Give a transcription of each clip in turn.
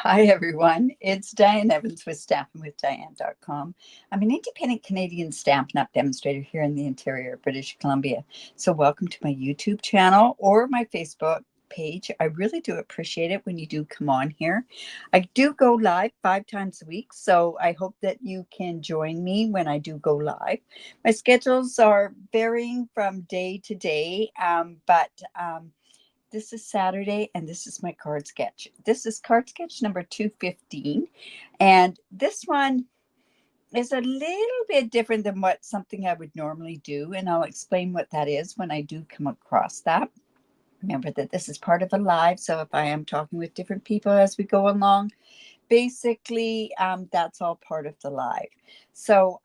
Hi, everyone. It's Diane Evans with stampinwithdiane.com. I'm an independent Canadian Stampin' Up demonstrator here in the interior of British Columbia. So welcome to my YouTube channel or my Facebook page. I really do appreciate it when you do come on here. I do go live 5 times a week, so I hope that you can join me when I do go live. My schedules are varying from day to day, but this is Saturday, and this is my card sketch. This is card sketch number 215, and this one is a little bit different than what something I would normally do, and I'll explain what that is when I do come across that. Remember that this is part of a live, so if I am talking with different people as we go along, basically that's all part of the live. So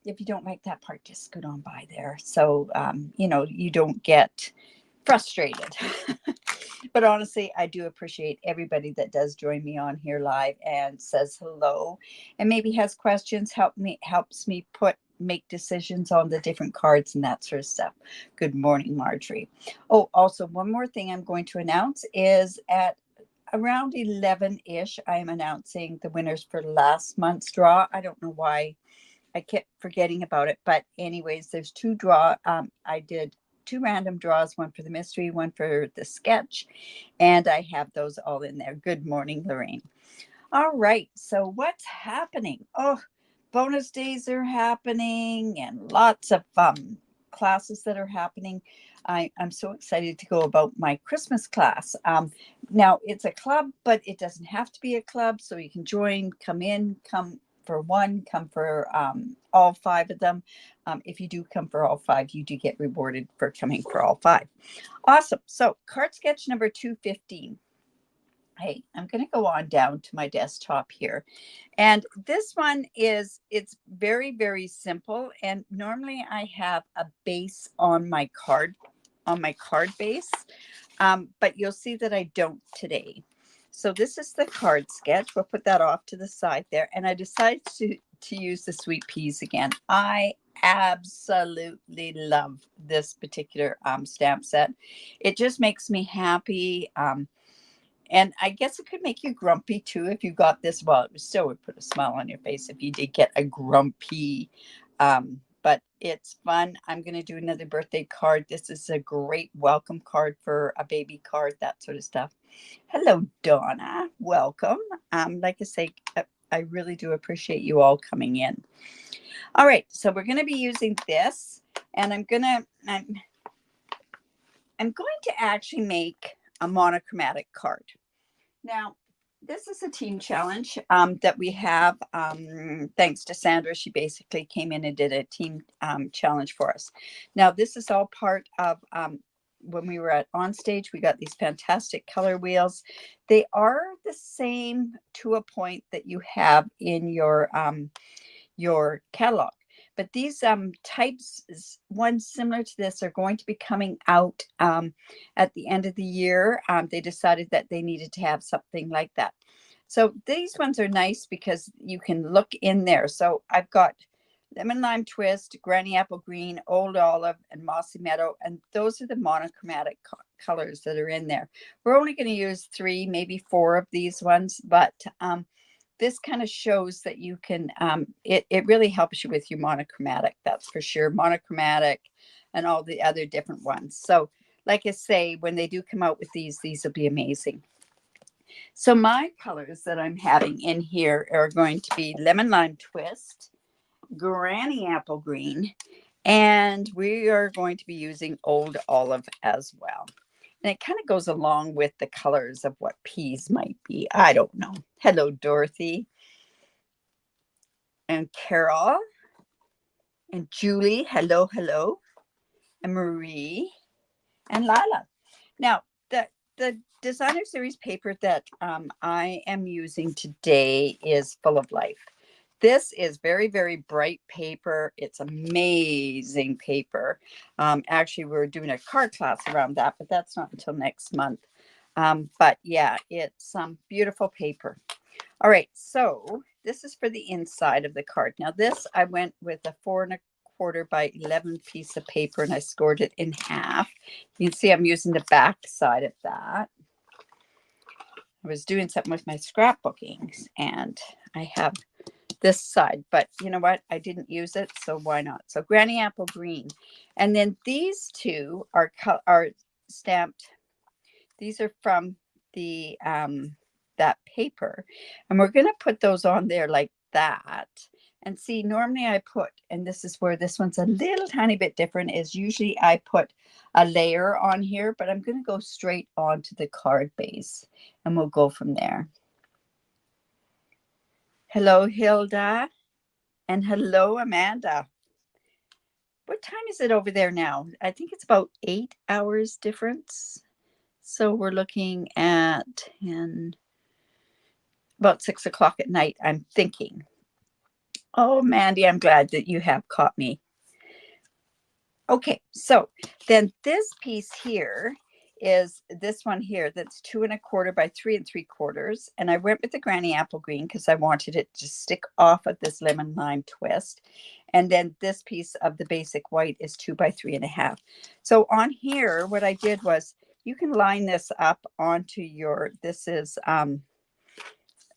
if you don't like that part, just scoot on by there, so you don't get frustrated. But honestly, I do appreciate everybody that does join me on here live and says hello and maybe has questions, helps me make decisions on the different cards and that sort of stuff. Good morning, Marjorie. Oh, also one more thing I'm going to announce is at around 11-ish, I am announcing the winners for last month's draw. I don't know why I kept forgetting about it, but anyways, there's I did 2 random draws, one for the mystery, one for the sketch, and I have those all in there. Good morning, Lorraine. All right, so what's happening? Oh, bonus days are happening and lots of classes that are happening. I'm so excited to go about my Christmas class. Now, it's a club, but it doesn't have to be a club, so you can join, come for one, come for all 5 of them. If you do come for all 5, you do get rewarded for coming for all 5. Awesome. So card sketch number 215. Hey, I'm going to go on down to my desktop here. And this one it's very, very simple. And normally I have a base on my card base. But you'll see that I don't today. So this is the card sketch. We'll put that off to the side there. And I decided to use the sweet peas again. I absolutely love this particular stamp set. It just makes me happy. And I guess it could make you grumpy too if you got this. Well, it still would put a smile on your face if you did get a grumpy. But it's fun. I'm going to do another birthday card. This is a great welcome card for a baby card, that sort of stuff. Hello, Donna. Welcome. Like I say, I really do appreciate you all coming in. All right, so we're going to be using this, and I'm going to actually make a monochromatic card. Now, this is a team challenge that we have. Thanks to Sandra, she basically came in and did a team challenge for us. Now, this is all part of when we were on stage. We got these fantastic color wheels. They are the same to a point that you have in your catalog. But these types, ones similar to this, are going to be coming out at the end of the year. They decided that they needed to have something like that. So these ones are nice because you can look in there. So I've got lemon lime twist, granny apple green, old olive, and mossy meadow. And those are the monochromatic colors that are in there. We're only going to use 3, maybe 4 of these ones, but this kind of shows that you can, it really helps you with your monochromatic, that's for sure. Monochromatic and all the other different ones. So like I say, when they do come out with these will be amazing. So my colors that I'm having in here are going to be lemon lime twist, granny apple green, and we are going to be using old olive as well. And it kind of goes along with the colors of what peas might be. I don't know. Hello, Dorothy. And Carol. And Julie. Hello, hello. And Marie. And Lila. Now, the designer series paper that I am using today is Full of Life. This is very, very bright paper. It's amazing paper. Actually, we're doing a card class around that, but that's not until next month. But yeah, it's beautiful paper. All right, so this is for the inside of the card. Now this, I went with a 4¼ by 11 piece of paper, and I scored it in half. You can see I'm using the back side of that. was doing something with my scrapbookings, and I have this side, but you know what? I didn't use it, so why not? So Granny Apple Green. And then these two are stamped. These are from the that paper, and we're going to put those on there like that. And see, normally I put, and this is where this one's a little tiny bit different, is usually I put a layer on here, but I'm going to go straight onto the card base, and we'll go from there. Hello, Hilda. And hello, Amanda. What time is it over there now? I think it's about 8 hours difference. So we're looking at 10, about 6 o'clock at night, I'm thinking. Oh, Mandy, I'm glad that you have caught me. Okay, so then this piece here is this one here that's 2 1/4 by 3 3/4. And I went with the Granny Apple Green because I wanted it to stick off of this lemon lime twist. And then this piece of the basic white is 2 by 3 1/2. So on here, what I did was you can line this up onto your, this is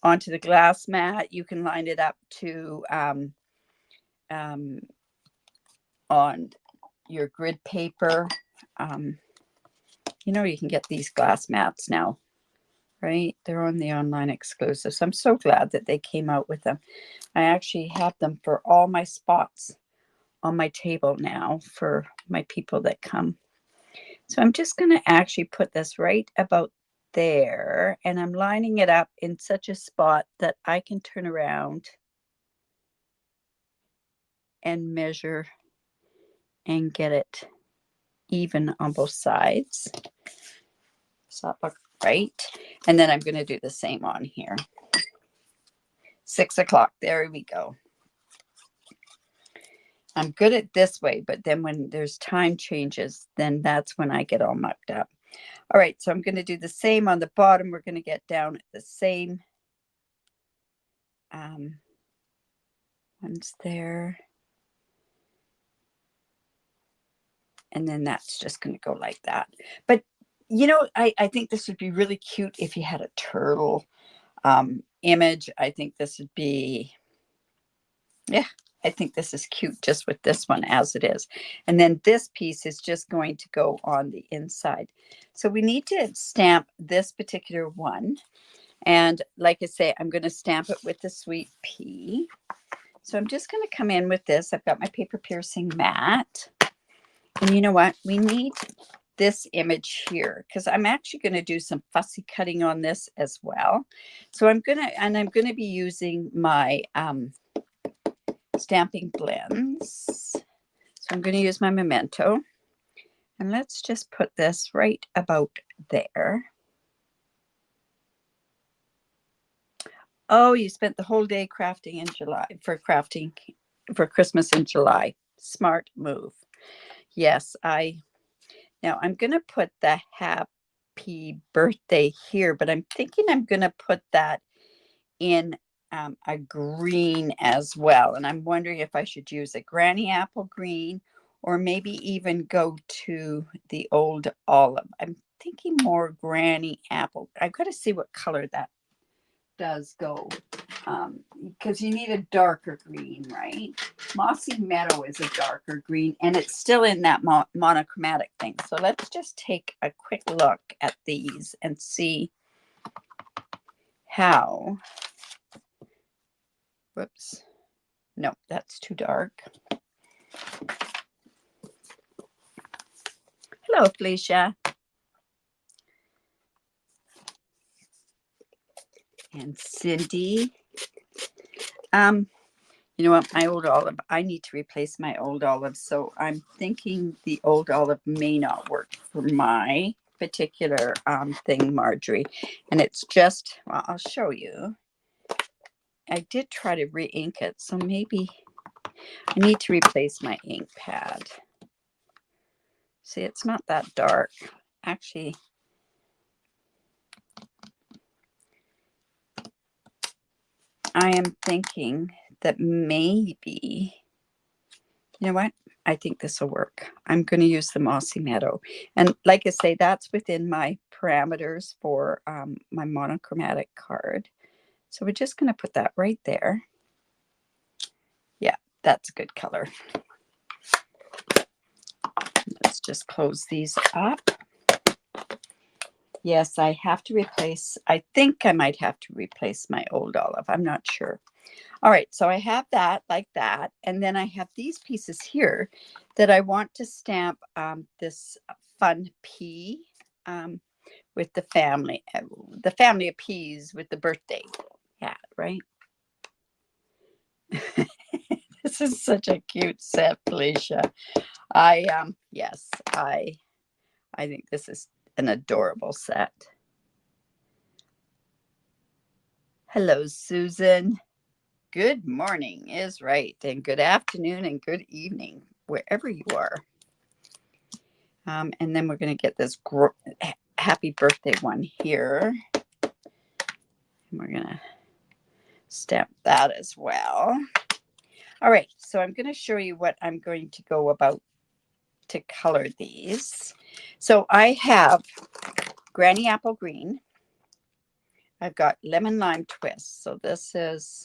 onto the glass mat. You can line it up to on your grid paper. You know, you can get these glass mats now, right? They're on the online exclusive. So I'm so glad that they came out with them. I actually have them for all my spots on my table now for my people that come. So I'm just going to actually put this right about there, and I'm lining it up in such a spot that I can turn around and measure and get it even on both sides. Does that look right? And then I'm going to do the same on here. 6 o'clock. There we go. I'm good at this way, but then when there's time changes, then that's when I get all mucked up. All right, so I'm going to do the same on the bottom. We're going to get down at the same ones there. And then that's just going to go like that. But, you know, I think this would be really cute if you had a turtle image. I think this would be, yeah, I think this is cute just with this one as it is. And then this piece is just going to go on the inside. So we need to stamp this particular one. And like I say, I'm going to stamp it with the sweet pea. So I'm just going to come in with this. I've got my paper piercing mat. And you know what? We need this image here because I'm actually going to do some fussy cutting on this as well. So I'm going to be using my stamping blends. So I'm going to use my Memento. And let's just put this right about there. Oh, you spent the whole day crafting in July for Christmas in July. Smart move. Yes, now I'm going to put the happy birthday here, but I'm thinking I'm going to put that in a green as well. And I'm wondering if I should use a Granny Apple Green or maybe even go to the old olive. I'm thinking more Granny Apple. I've got to see what color that does go because you need a darker green, right? Mossy Meadow is a darker green and it's still in that monochromatic thing. So let's just take a quick look at these and see how, whoops, no, that's too dark. Hello, Felicia. And Cindy. You know what, my old olive, I need to replace my old olive. So I'm thinking the old olive may not work for my particular thing, Marjorie. And it's just, well, I'll show you. I did try to re-ink it. So maybe I need to replace my ink pad. See, it's not that dark. Actually, I am thinking that maybe, you know what? I think this will work. I'm going to use the Mossy Meadow. And like I say, that's within my parameters for my monochromatic card. So we're just going to put that right there. Yeah, that's a good color. Let's just close these up. Yes, I have to replace, I think I might have to replace my old olive. I'm not sure. All right, so I have that like that. And then I have these pieces here that I want to stamp this fun pea with the family of peas with the birthday hat, right? This is such a cute set, Felicia. Yes, I think this is an adorable set. Hello, Susan. Good morning is right, and good afternoon and good evening, wherever you are. And then we're going to get this happy birthday one here. And we're going to stamp that as well. All right, so I'm going to show you what I'm going to go about to color these. So I have Granny Apple Green. I've got Lemon Lime Twist. So that's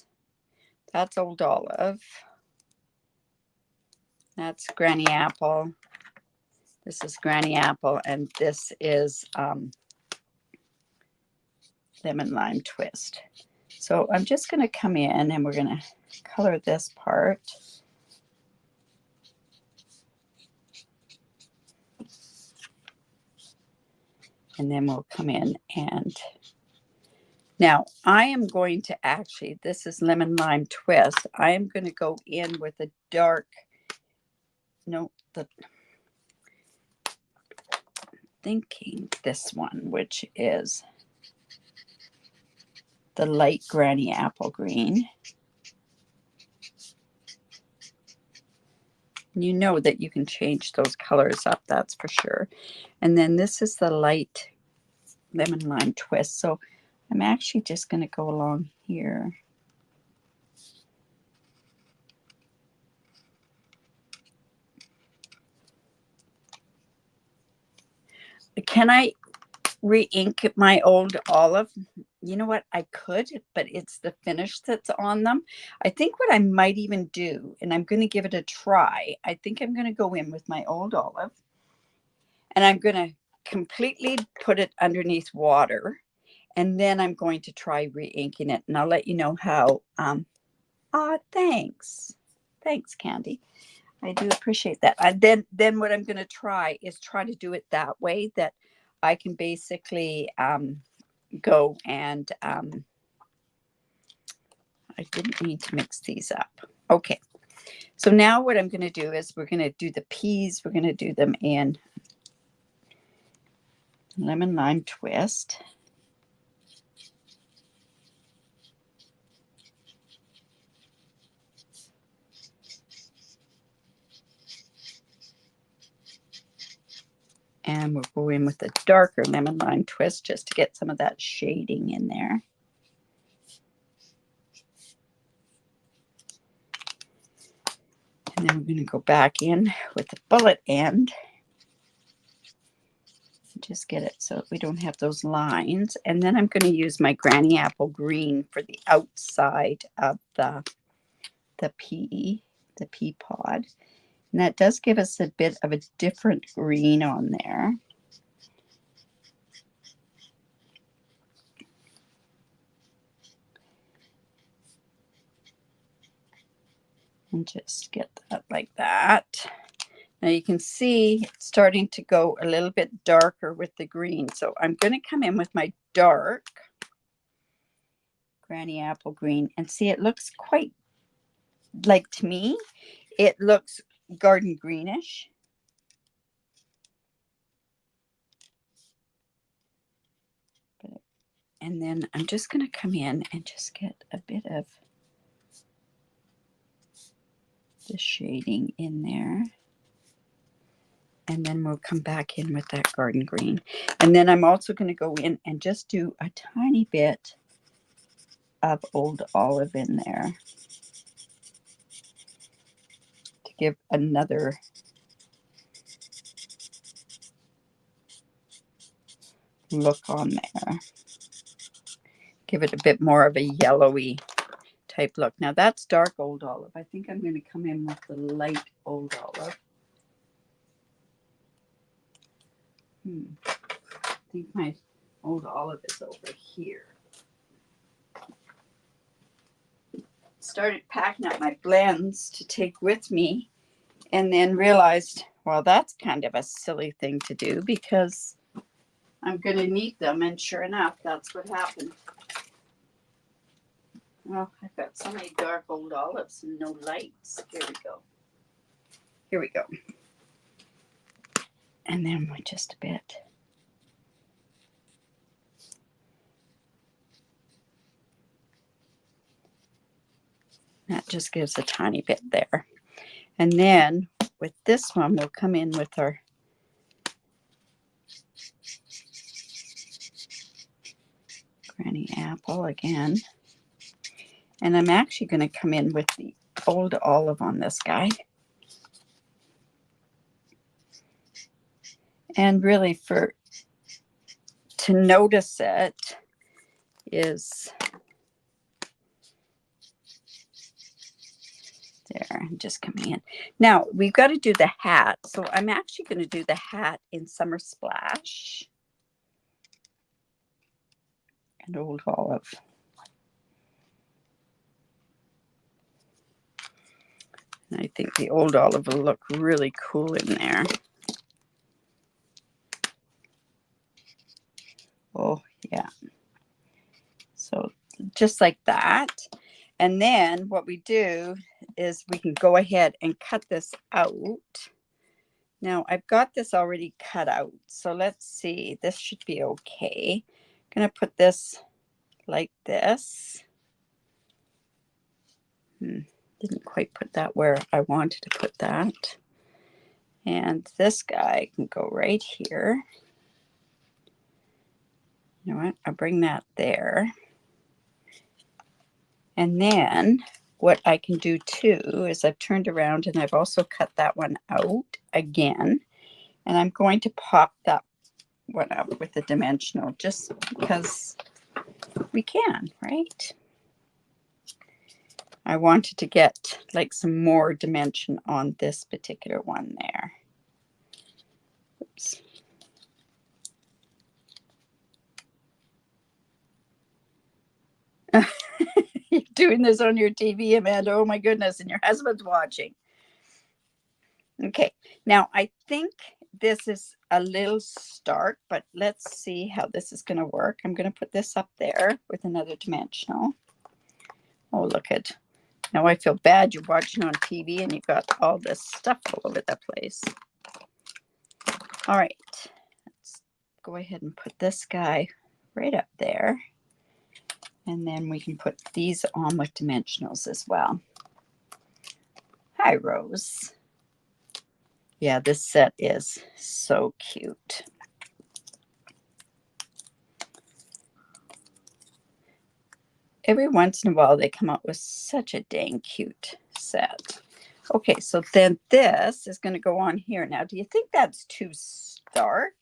Old Olive. That's Granny Apple. This is Granny Apple, and this is Lemon Lime Twist. So I'm just going to come in and we're going to color this part. And then we'll come in and now I am going to actually, this is Lemon Lime Twist. I am going to go in with a dark, thinking this one, which is the light Granny Apple Green. You know that you can change those colors up, that's for sure. And then this is the light Lemon Lime Twist. So I'm actually just going to go along here. Can I re-ink my old olive? You know what? I could, but it's the finish that's on them. I think what I might even do, and I'm going to give it a try, I think I'm going to go in with my old olive and I'm going to completely put it underneath water. And then I'm going to try re-inking it. And I'll let you know how. Thanks. Thanks, Candy. I do appreciate that. Then what I'm going to try is try to do it that way, that I can basically go and I didn't mean to mix these up. Okay. So now what I'm going to do is we're going to do the peas. We're going to do them in Lemon Lime Twist. And we'll go in with a darker Lemon Lime Twist just to get some of that shading in there. And then we're going to go back in with the bullet end. Just get it so we don't have those lines. And then I'm going to use my Granny Apple Green for the outside of the pea pod. And that does give us a bit of a different green on there. And just get that like that. Now you can see it's starting to go a little bit darker with the green. So I'm going to come in with my dark Granny Apple Green and see, it looks quite, like, to me, it looks garden greenish. And then I'm just going to come in and just get a bit of the shading in there. And then we'll come back in with that garden green. And then I'm also going to go in and just do a tiny bit of Old Olive in there to give another look on there. Give it a bit more of a yellowy type look. Now that's dark old olive. I think I'm going to come in with the light old olive. I think my old olive is over here. Started packing up my blends to take with me, and then realized, well, that's kind of a silly thing to do because I'm going to need them. And sure enough, that's what happened. Oh, I've got so many dark old olives and no lights. Here we go. Here we go. And then with just a bit. That just gives a tiny bit there. And then with this one, we'll come in with our Granny Apple again. And I'm actually going to come in with the old olive on this guy. And really to notice it is there. I'm just coming in. Now, we've got to do the hat. So I'm actually going to do the hat in Summer Splash and old olive. And I think the old olive will look really cool in there. Oh, yeah. So just like that. And then what we do is we can go ahead and cut this out. Now, I've got this already cut out. So let's see. This should be okay. I'm going to put this like this. Didn't quite put that where I wanted to put that. And this guy can go right here. You know what? I'll bring that there. And then what I can do too is I've turned around and I've also cut that one out again. And I'm going to pop that one up with the dimensional just because we can, right? I wanted to get like some more dimension on this particular one there. Oops. You're doing this on your TV, Amanda. Oh my goodness. And your husband's watching. Okay. Now I think this is a little stark, but let's see how this is going to work. I'm going to put this up there with another dimensional. Oh, look at. Now I feel bad you're watching on TV and you've got all this stuff all over the place. All right. Let's go ahead and put this guy right up there. And then we can put these on with dimensionals as well. Hi, Rose. Yeah, this set is so cute. Every once in a while, they come out with such a dang cute set. Okay, so then this is going to go on here. Now, do you think that's too stark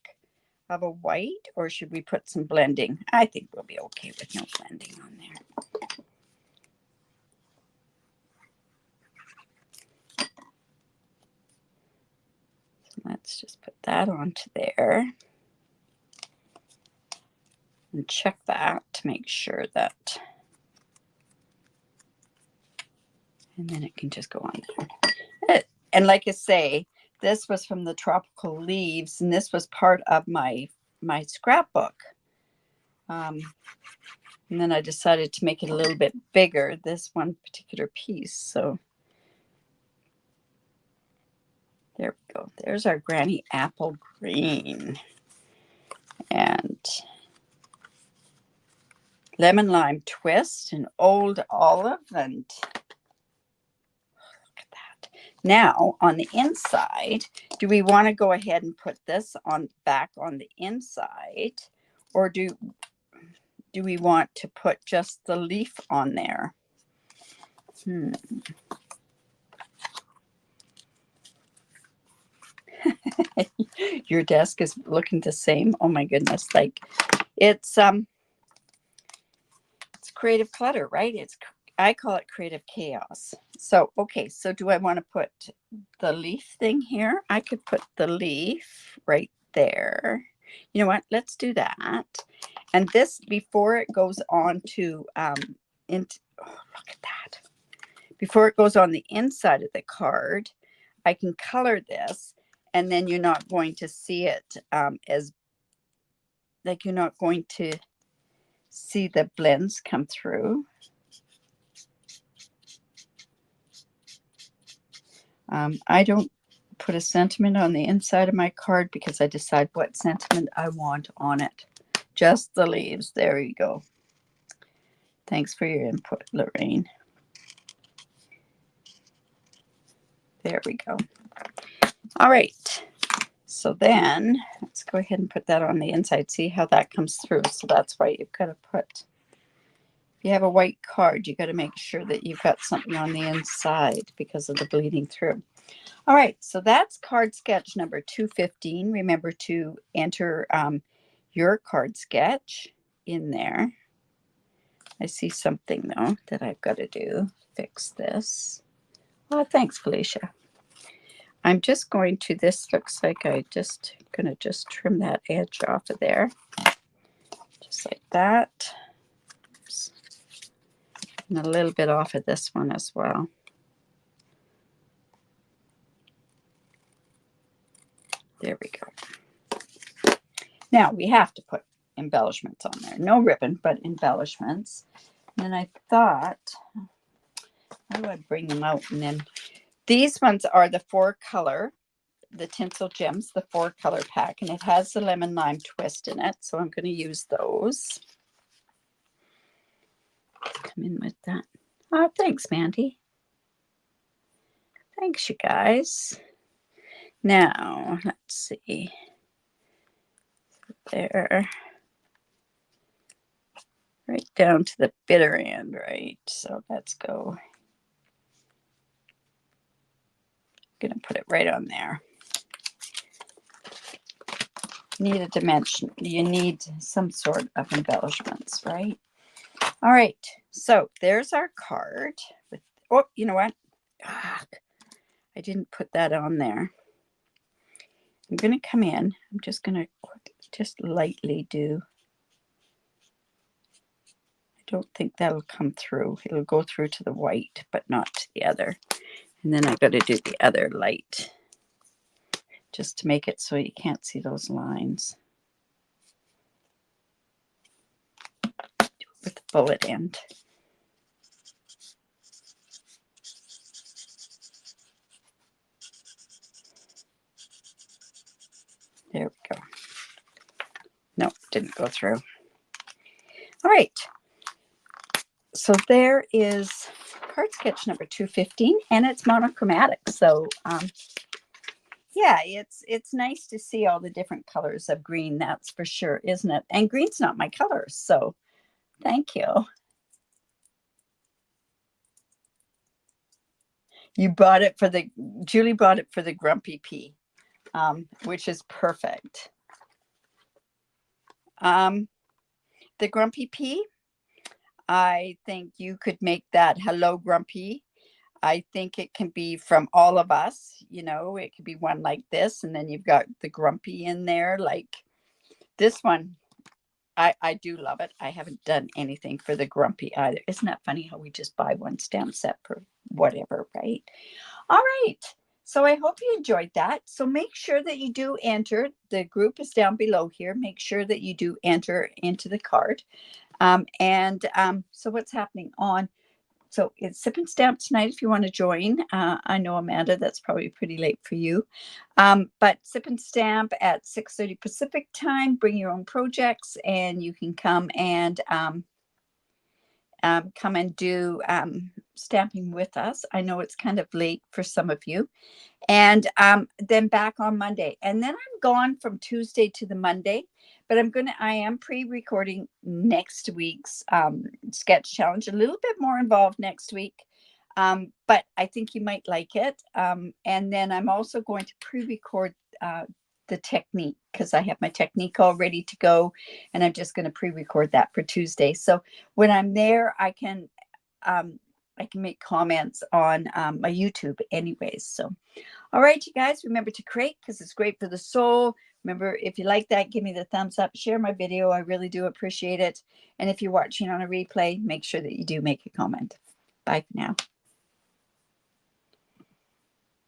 of a white, or should we put some blending? I think we'll be okay with no blending on there. So let's just put that onto there. And check that to make sure that, and then it can just go on there. And like I say, this was from the Tropical Leaves, and this was part of my scrapbook. And then I decided to make it a little bit bigger, this one particular piece. So there we go. There's our Granny Apple Green. And Lemon Lime Twist and Old Olive. And look at that. Now, on the inside, do we want to go ahead and put this on back on the inside? Or do we want to put just the leaf on there? Your desk is looking the same. Oh my goodness. Like it's creative clutter, right? I call it creative chaos. So, okay, so do I want to put the leaf thing here? I could put the leaf right there. You know what? Let's do that. And this, before it goes on to, oh, look at that. Before it goes on the inside of the card, I can color this, and then you're not going to see it as, like, you're not going to see the blends come through. I don't put a sentiment on the inside of my card because I decide what sentiment I want on it. Just the leaves. There you go. Thanks for your input, Lorraine. There we go. All right. So then let's go ahead and put that on the inside. See how that comes through. So that's why you've got to put, if you have a white card, you got to make sure that you've got something on the inside because of the bleeding through. All right, so that's card sketch number 215. Remember to enter your card sketch in there. I see something, though, that I've got to do. Fix this. Oh, thanks, Felicia. I'm just going to, this looks like I just going to just trim that edge off of there. Just like that. Oops. And a little bit off of this one as well. There we go. Now we have to put embellishments on there. No ribbon, but embellishments. And I thought, how do I bring them out? And then these ones are the 4-color, the Tinsel Gems, the 4-color pack, and it has the lemon lime twist in it. So I'm going to use those. Come in with that. Oh, thanks, Mandy. Thanks, you guys. Now, let's see. There. Right down to the bitter end, right? So let's go. I'm going to put it right on there. Need a dimension. You need some sort of embellishments, right? All right. So there's our card. With, oh, you know what? I didn't put that on there. I'm going to come in. I'm just going to just lightly do. I don't think that'll come through. It'll go through to the white, but not to the other. And then I got to do the other light just to make it so you can't see those lines. With the bullet end. There we go. No, didn't go through. All right. So there is card sketch number 215, and it's monochromatic. So yeah, it's nice to see all the different colors of green. That's for sure, isn't it? And green's not my color, so thank you. You bought it for the, Julie bought it for the Grumpy Pea, which is perfect. The Grumpy Pea, I think you could make that Hello Grumpy. I think it can be from all of us, you know, it could be one like this, and then you've got the Grumpy in there. Like this one, I do love it. I haven't done anything for the Grumpy either. Isn't that funny how we just buy one stamp set for whatever, right? All right. So I hope you enjoyed that. So make sure that you do enter. The group is down below here. Make sure that you do enter into the card. So what's happening on? So it's Sip and Stamp tonight if you want to join. I know, Amanda, that's probably pretty late for you. But Sip and Stamp at 6:30 Pacific time. Bring your own projects, and you can come and do stamping with us. I know it's kind of late for some of you. And then back on Monday. And then I'm gone from Tuesday to the Monday. But I am pre-recording next week's sketch challenge. A little bit more involved next week. But I think you might like it. And then I'm also going to pre-record the technique, because I have my technique all ready to go, and I'm just going to pre-record that for Tuesday. So when I'm there, I can make comments on my YouTube anyways. So, all right, you guys, remember to create because it's great for the soul. Remember, if you like that, give me the thumbs up, share my video. I really do appreciate it. And if you're watching on a replay, make sure that you do make a comment. Bye for now.